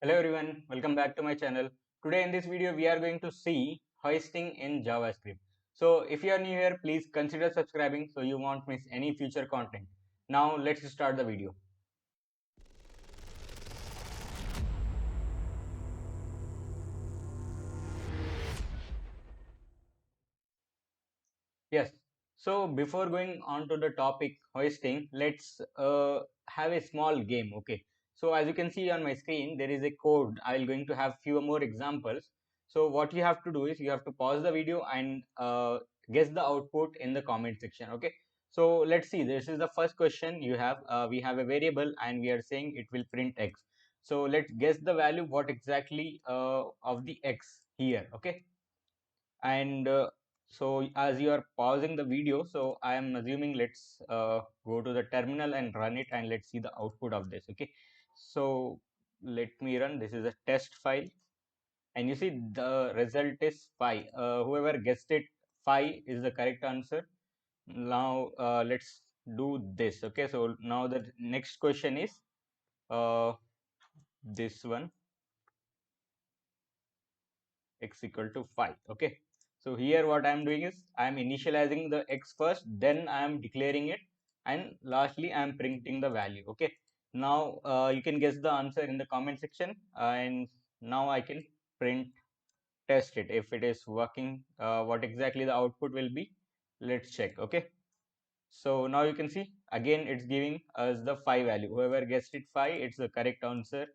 Hello everyone, welcome back to my channel. Today in this video we are going to see hoisting in JavaScript. So if you are new here, please consider subscribing so you won't miss any future content. Now let's start the video. Yes, so before going on to the topic hoisting, let's have a small game. Okay, so as you can see on my screen, there is a code. I'm going to have few more examples. So what you have to do is you have to pause the video and guess the output in the comment section. Okay, so let's see. This is the first question you have. We have a variable and we are saying it will print x. So let's guess the value what exactly of the x here. Okay, and so as you are pausing the video, so I am assuming let's go to the terminal and run it, and let's see the output of this. Okay, so let me run. This is a test file, and you see the result is 5. Whoever guessed it 5 is the correct answer. Now let's do this. Okay, so now the next question is uh, this one, x equal to 5. Okay, so here what I am doing is I am initializing the x first, then I am declaring it, and lastly I am printing the value. Okay, now you can guess the answer in the comment section, and now I can print test it if it is working. What exactly the output will be, let's check. Okay, so now you can see again it's giving us the 5 value. Whoever guessed it 5, it's the correct answer.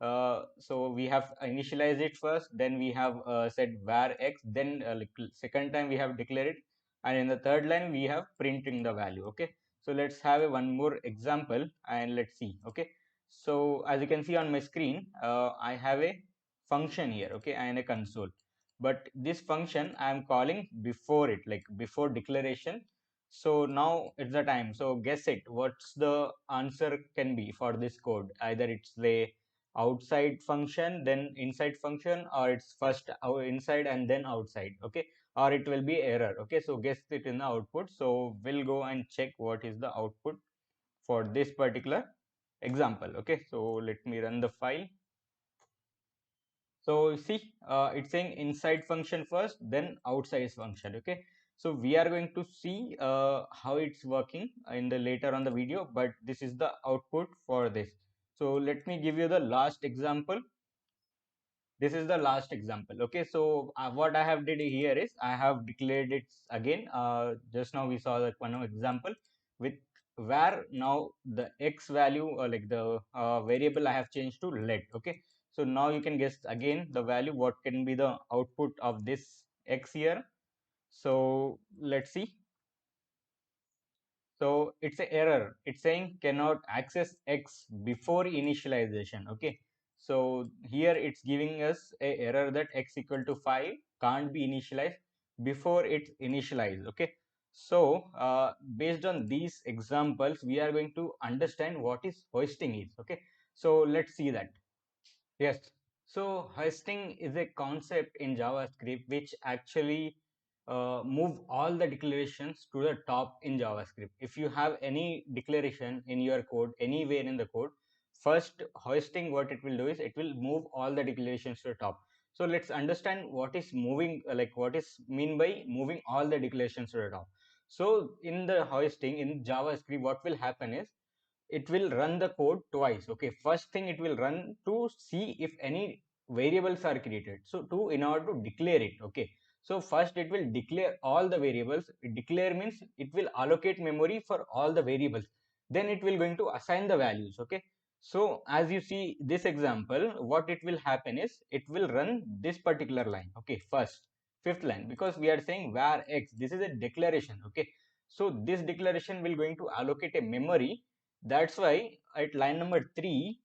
So we have initialized it first, then we have said var x, then like second time we have declared it, and in the third line we have printing the value. Okay, so let's have a one more example and let's see. Okay, so as you can see on my screen, I have a function here, okay, and a console, but this function I am calling before it, like before declaration. So now it's the time, so guess it, what's the answer can be for this code. Either it's the outside function then inside function, or it's first inside and then outside. Okay, or it will be error. Okay, so guess it in the output. So we'll go and check what is the output for this particular example. Okay, so let me run the file. So see, it's saying inside function first, then outside function. Okay, so we are going to see how it's working in the later on the video, but this is the output for this. So let me give you the last example. This is the last example. Okay, so what I have did here is I have declared it again. Just now we saw that one example with where now the x value, or like the variable I have changed to let. Okay, so now you can guess again the value what can be the output of this x here. So let's see. So it's an error. It's saying cannot access X before initialization. Okay. So here it's giving us a error that X equal to 5 can't be initialized before it's initialized. Okay. So based on these examples, we are going to understand what is hoisting is. Okay. So let's see that. Yes. So hoisting is a concept in JavaScript which actually move all the declarations to the top in JavaScript. If you have any declaration in your code, anywhere in the code, first hoisting what it will do is it will move all the declarations to the top. So let's understand what is moving, like what is mean by moving all the declarations to the top. So in the hoisting in JavaScript, what will happen is it will run the code twice. Okay, first thing it will run to see if any variables are created, so to in order to declare it. Okay, so first it will declare all the variables. Declare means it will allocate memory for all the variables, then it will going to assign the values. Okay, so as you see this example, what it will happen is it will run this particular line. Okay, first fifth line, because we are saying var x, this is a declaration. Okay, so this declaration will going to allocate a memory. That's why at line number 3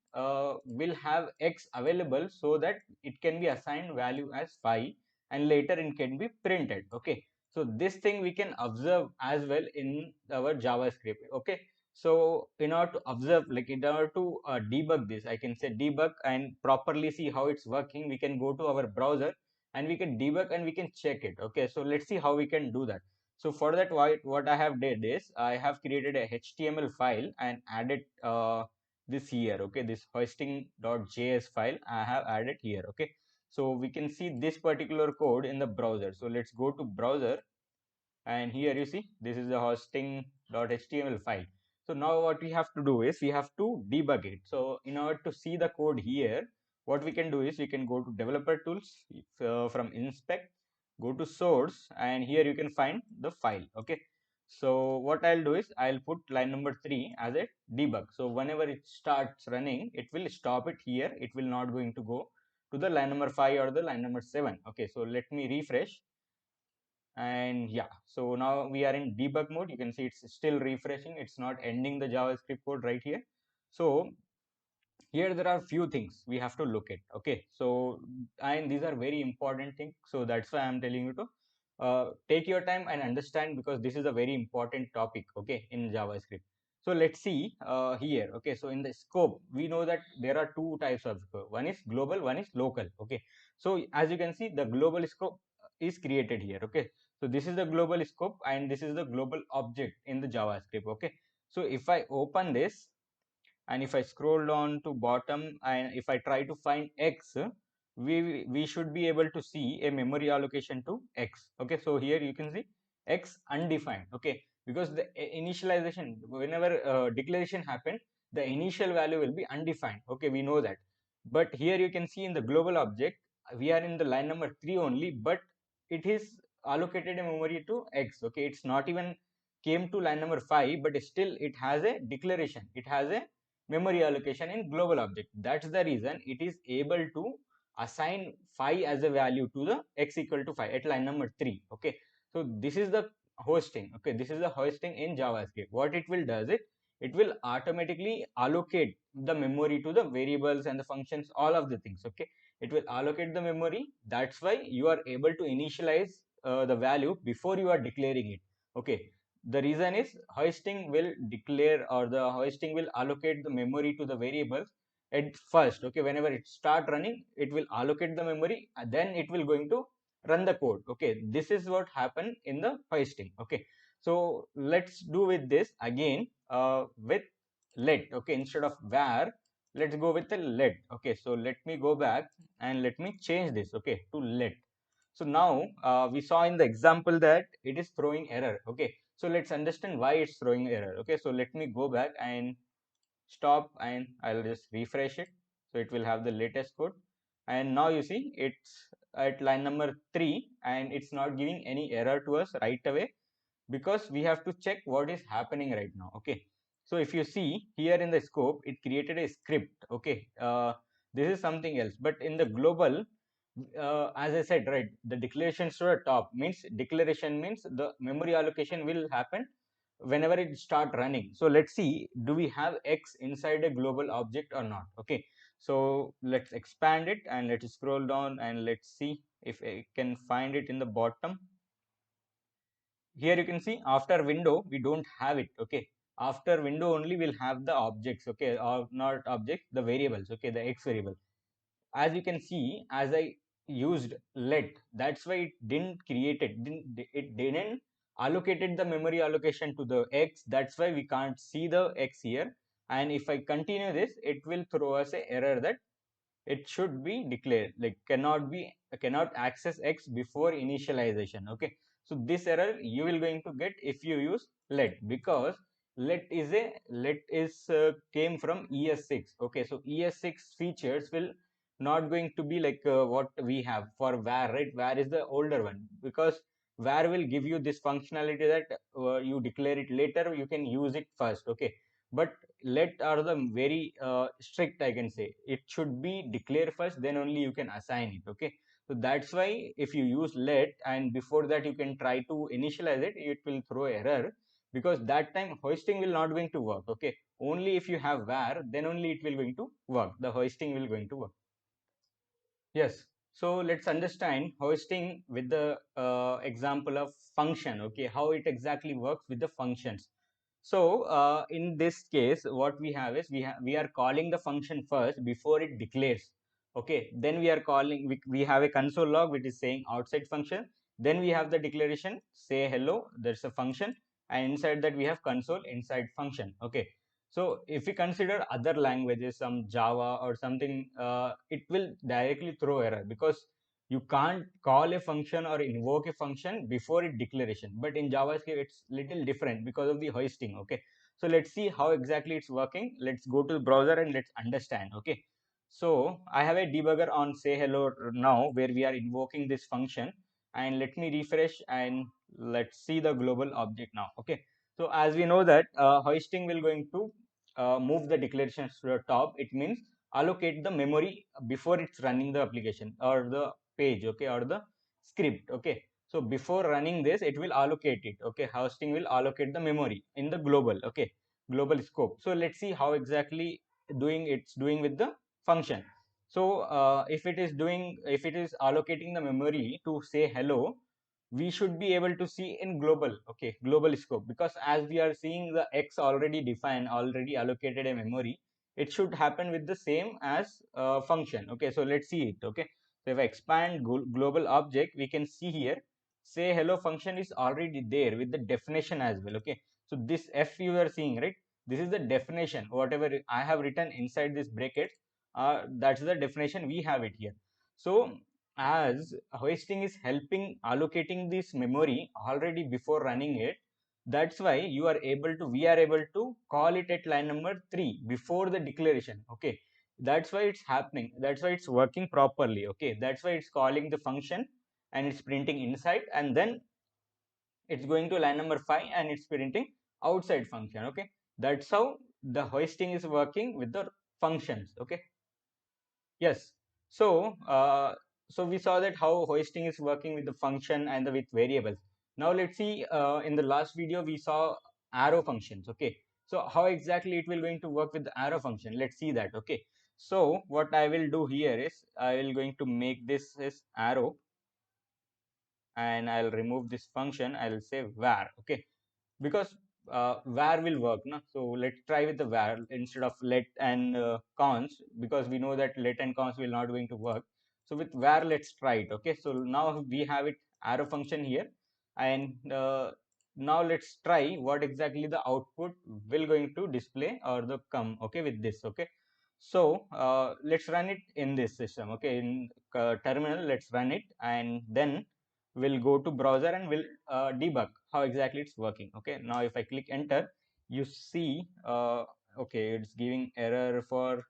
will have x available so that it can be assigned value as 5, and later it can be printed. Okay, so this thing we can observe as well in our JavaScript. Okay, so in order to observe, like in order to debug this, I can say debug and properly see how it's working, we can go to our browser and we can debug and we can check it. Okay, so let's see how we can do that. So for that, what I have did is I have created a HTML file and added this here, okay, this hoisting.js file I have added here, okay. So we can see this particular code in the browser. So let's go to browser, and here you see this is the hosting.html file. So now what we have to do is we have to debug it. So in order to see the code here, what we can do is we can go to developer tools, from inspect, go to source, and here you can find the file, okay. So what I'll do is I'll put line number 3 as a debug. So whenever it starts running, it will stop it here, it will not going to go to the line number 5 or the line number 7, okay. So let me refresh, and yeah, so now we are in debug mode. You can see it's still refreshing, it's not ending the JavaScript code right here. So here there are few things we have to look at, okay. So and these are very important things, so that's why I'm telling you to take your time and understand, because this is a very important topic, okay, in JavaScript. So let's see here, okay. So in the scope, we know that there are two types of scope. One is global, one is local, okay. So as you can see, the global scope is created here, okay. So this is the global scope and this is the global object in the JavaScript, okay. So if I open this, and if I scroll down to bottom, and if I try to find x, we should be able to see a memory allocation to x, okay. So here you can see x undefined, okay, because the initialization, whenever declaration happen, the initial value will be undefined, okay, we know that. But here you can see in the global object, we are in the line number 3 only, but it is allocated a memory to x, okay. It's not even came to line number 5, but still it has a declaration, it has a memory allocation in global object. That's the reason it is able to assign 5 as a value to the x equal to 5 at line number 3, okay. So this is the hosting, okay, this is the hosting in JavaScript. What it will does, it will automatically allocate the memory to the variables and the functions, all of the things, okay. It will allocate the memory. That's why you are able to initialize the value before you are declaring it, okay. The reason is hoisting will declare, or the hoisting will allocate the memory to the variables at first, okay. Whenever it start running, it will allocate the memory, and then it will going to run the code, okay. This is what happened in the hoisting, okay. So let's do with this again, with let, okay, instead of var, let's go with the let, okay. So let me go back and let me change this, okay, to let. So now we saw in the example that it is throwing error, okay. So let's understand why it's throwing error, okay. So let me go back and stop, and I'll just refresh it. So it will have the latest code, and now you see it's at line number 3 and it's not giving any error to us right away, because we have to check what is happening right now, okay. So if you see here in the scope, it created a script, okay. This is something else, but in the global, as I said, right, the declaration to the top means, declaration means the memory allocation will happen whenever it start running. So let's see, do we have x inside a global object or not, okay. So let's expand it and let's scroll down and let's see if I can find it in the bottom. Here you can see after window we don't have it, okay. After window only we'll have the objects, okay, or not objects, the variables, okay, the x variable. As you can see, as I used let, that's why it didn't create it, it didn't allocated the memory allocation to the x. That's why we can't see the x here. And if I continue this, it will throw us a error that it should be declared, like cannot access x before initialization, okay. So this error you will going to get if you use let, because let is came from es6, okay. So es6 features will not going to be like what we have for var, right. Var is the older one, because var will give you this functionality that you declare it later, you can use it first, okay. But let are the very strict, I can say. It should be declare first, then only you can assign it, okay. So that's why if you use let and before that you can try to initialize it, it will throw error, because that time hoisting will not going to work, okay. Only if you have var, then only it will going to work, the hoisting will going to work. Yes. So let's understand hoisting with the example of function. Okay, how it exactly works with the functions. So in this case, what we have is we are calling the function first before it declares. Okay, then we are calling, we have a console log which is saying outside function. Then we have the declaration say hello. There's a function, and inside that we have console inside function. Okay, So if we consider other languages, some Java or something, it will directly throw error, because you can't call a function or invoke a function before its declaration. But in JavaScript, it's little different because of the hoisting. Okay, so let's see how exactly it's working. Let's go to the browser and let's understand. Okay, so I have a debugger on say hello now, where we are invoking this function, and let me refresh and let's see the global object now. Okay, so as we know that hoisting will going to move the declarations to the top. It means allocate the memory before it's running the application or the page, okay, or the script. Okay, so before running this, it will allocate it. Okay, hoisting will allocate the memory in the global, okay, global scope. So let's see how exactly it's doing with the function. So if it is allocating the memory to say hello, we should be able to see in global, okay, global scope, because as we are seeing the x already defined, already allocated a memory, it should happen with the same as function. Okay, so let's see it. Okay, so if I expand global object, we can see here say hello function is already there with the definition as well. Okay, so this f you are seeing, right, this is the definition, whatever I have written inside this bracket, that's the definition we have it here. So as hoisting is helping allocating this memory already before running it, that's why we are able to call it at line number 3 before the declaration. Okay, that's why it's happening, that's why it's working properly. Okay, that's why it's calling the function and it's printing inside, and then it's going to line number 5 and it's printing outside function. Okay, that's how the hoisting is working with the functions. Okay, yes. So, so we saw that how hoisting is working with the function and with variables. Now let's see. In the last video, we saw arrow functions. Okay. So how exactly it will going to work with the arrow function? Let's see that. Okay. So what I will do here is I will going to make this as arrow, and I'll remove this function. I'll say var. Okay, because var will work na. So let's try with the var instead of let and cons, because we know that let and cons will not going to work. So with var, let's try it. Okay, so now we have it arrow function here, and now let's try what exactly the output will going to display or the come. Okay, with this. Okay, so let's run it in this system. Okay, in terminal, let's run it, and then we'll go to browser and we'll debug how exactly it's working. Okay, now if I click enter, you see okay, it's giving error for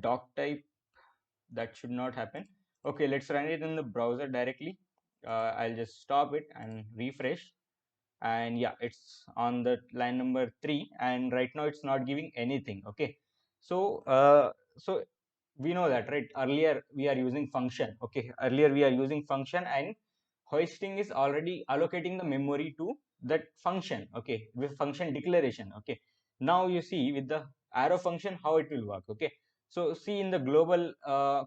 doc type. That should not happen. Okay, let's run it in the browser directly. I'll just stop it and refresh, and yeah, it's on the line number 3, and right now it's not giving anything. Okay, so so we know that, right, earlier we are using function. Okay, earlier we are using function, and hoisting is already allocating the memory to that function. Okay, with function declaration. Okay, now you see with the arrow function how it will work. Okay, so see in the global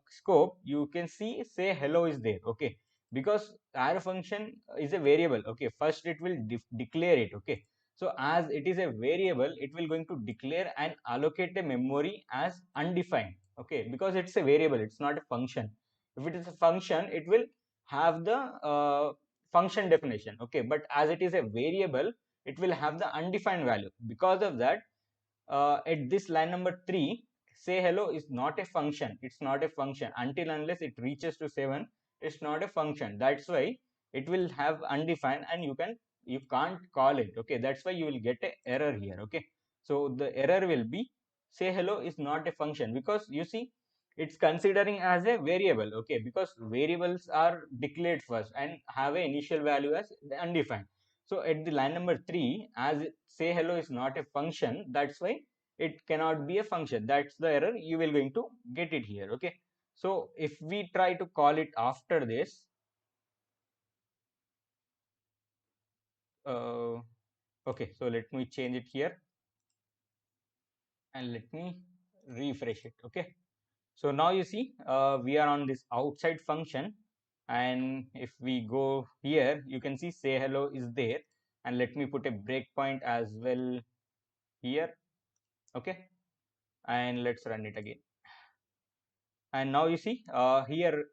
scope, you can see say hello is there. Okay, because arrow function is a variable. Okay, first it will declare it. Okay, so as it is a variable, it will going to declare and allocate a memory as undefined. Okay, because it's a variable, it's not a function. If it is a function, it will have the function definition. Okay, but as it is a variable, it will have the undefined value. Because of that, at this line number 3, say hello is not a function. It's not a function until unless it reaches to 7. It's not a function. That's why it will have undefined, and you can't call it. Okay, that's why you will get a error here. Okay, so the error will be say hello is not a function, because you see it's considering as a variable. Okay, because variables are declared first and have an initial value as undefined. So at the line number 3, as say hello is not a function, that's why it cannot be a function. That's the error you will going to get it here. Okay, so if we try to call it after this, uh, okay, so let me change it here and let me refresh it. Okay, so now you see we are on this outside function, and if we go here, you can see say hello is there, and let me put a breakpoint as well here. Okay, and let's run it again. And now you see here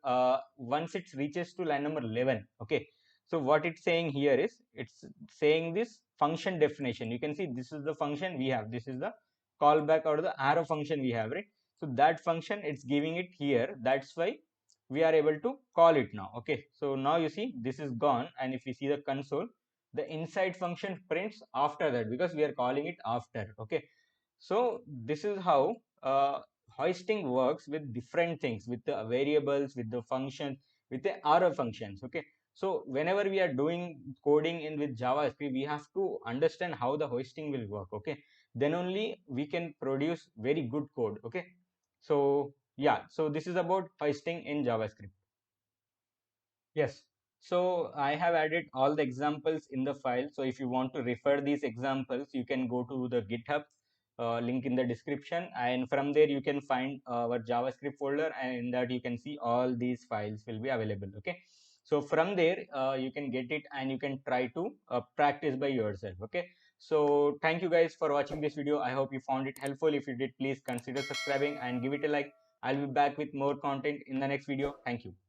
once it reaches to line number 11. Okay, so what it's saying here is it's saying this function definition. You can see this is the function we have, this is the callback or the arrow function we have, right? So that function it's giving it here. That's why we are able to call it now. Okay, so now you see this is gone, and if you see the console, the inside function prints after that because we are calling it after. Okay, so this is how hoisting works with different things, with the variables, with the functions, with the arrow functions. Okay, so whenever we are doing coding in with JavaScript, we have to understand how the hoisting will work. Okay, then only we can produce very good code. Okay, so yeah, so this is about hoisting in JavaScript. Yes. So I have added all the examples in the file. So if you want to refer these examples, you can go to the GitHub link in the description, and from there you can find our JavaScript folder, and in that you can see all these files will be available. Okay. So from there you can get it and you can try to practice by yourself. Okay. So thank you guys for watching this video. I hope you found it helpful. If you did, please consider subscribing and give it a like. I'll be back with more content in the next video. Thank you.